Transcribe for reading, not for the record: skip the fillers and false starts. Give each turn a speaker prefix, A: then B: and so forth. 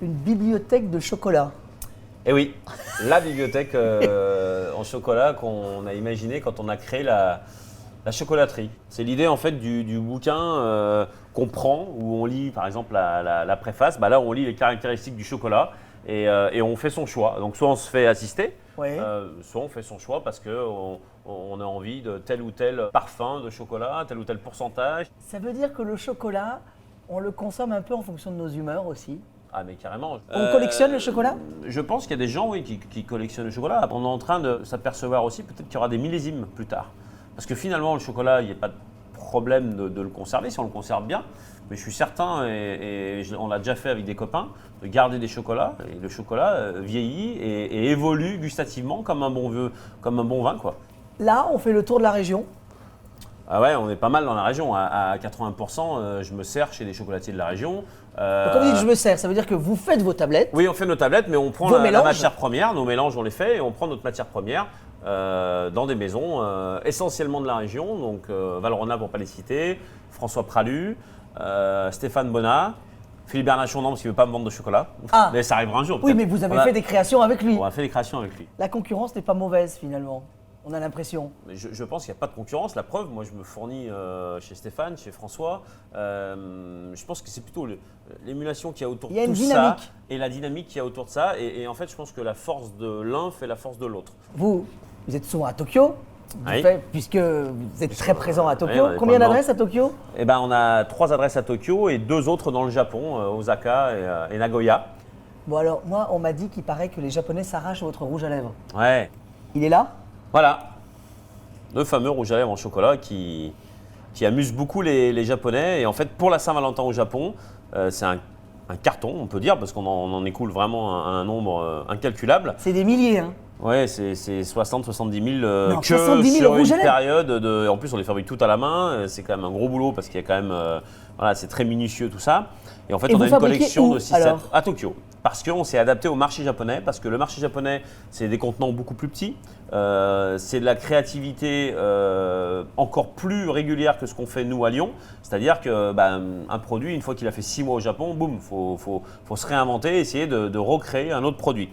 A: une bibliothèque de chocolat.
B: Et oui, la bibliothèque en chocolat qu'on a imaginée quand on a créé la chocolaterie. C'est l'idée en fait du bouquin qu'on prend, où on lit par exemple la préface. Bah, là, on lit les caractéristiques du chocolat et on fait son choix. Donc soit on se fait assister,
A: Ouais.
B: soit on fait son choix parce qu'on a envie de tel ou tel parfum de chocolat, tel ou tel pourcentage.
A: Ça veut dire que le chocolat, on le consomme un peu en fonction de nos humeurs aussi.
B: Ah mais carrément.
A: On collectionne le chocolat ?
B: Je pense qu'il y a des gens oui, qui collectionnent le chocolat. On est en train de s'apercevoir aussi peut-être qu'il y aura des millésimes plus tard. Parce que finalement le chocolat, il n'y a pas de problème de le conserver si on le conserve bien. Mais je suis certain, on l'a déjà fait avec des copains, de garder des chocolats. Et le chocolat vieillit et évolue gustativement comme un bon vin, quoi.
A: Là, on fait le tour de la région.
B: Ah ouais, on est pas mal dans la région. À 80%, je me sers chez des chocolatiers de la région.
A: Donc, comme vous dites, je me sers, ça veut dire que vous faites vos tablettes.
B: Oui, on fait nos tablettes, mais on prend
A: Vos
B: la
A: mélanges.
B: matière première. Nos mélanges, on les fait et on prend notre matière première dans des maisons essentiellement de la région. Donc Valrhona pour ne pas les citer, François Pralu, Stéphane Bonnat, Philippe Bernachon, non, parce qu'il ne veut pas me vendre de chocolat.
A: Ah.
B: Mais ça arrivera un jour.
A: Oui,
B: peut-être.
A: mais vous avez fait des créations avec lui.
B: On a fait des créations avec lui.
A: La concurrence n'est pas mauvaise finalement. On a l'impression.
B: Mais je pense qu'il n'y a pas de concurrence. La preuve, moi je me fournis chez Stéphane, chez François. Je pense que c'est plutôt l'émulation qu'il y a autour
A: Il y a
B: de
A: une
B: tout
A: dynamique.
B: ça et la dynamique qu'il y a autour de ça. Et en fait, je pense que la force de l'un fait la force de l'autre.
A: Vous êtes souvent à Tokyo,
B: Oui.
A: puisque vous êtes très présent à Tokyo.
B: Oui, on est
A: Combien
B: pas
A: d'adresses à Tokyo ?
B: Eh ben, on a 3 adresses à Tokyo et 2 autres dans le Japon, Osaka et Nagoya.
A: Bon alors, moi, on m'a dit qu'il paraît que les Japonais s'arrachent votre rouge à lèvres.
B: Ouais,
A: Il est là ?
B: voilà. Le fameux rouge à lèvres en chocolat qui amuse beaucoup les Japonais. Et en fait, pour la Saint-Valentin au Japon, c'est un carton, on peut dire, parce qu'on en écoule vraiment un nombre incalculable.
A: C'est des milliers, hein.
B: Ouais, c'est 60-70 000
A: Non,
B: que
A: 70 000
B: sur
A: rouge à
B: une
A: lèvres.
B: période. En plus, on les fabrique tout à la main. C'est quand même un gros boulot parce qu'il y a quand même, voilà, c'est très minutieux tout ça. Et en fait,
A: Et
B: on
A: vous
B: a une
A: fabriquez
B: collection
A: où,
B: de 6-7
A: alors
B: à Tokyo. Parce qu'on s'est adapté au marché japonais, parce que le marché japonais, c'est des contenants beaucoup plus petits. C'est de la créativité encore plus régulière que ce qu'on fait nous à Lyon. C'est-à-dire que un produit, une fois qu'il a fait 6 mois au Japon, boum, faut se réinventer, essayer de recréer un autre produit.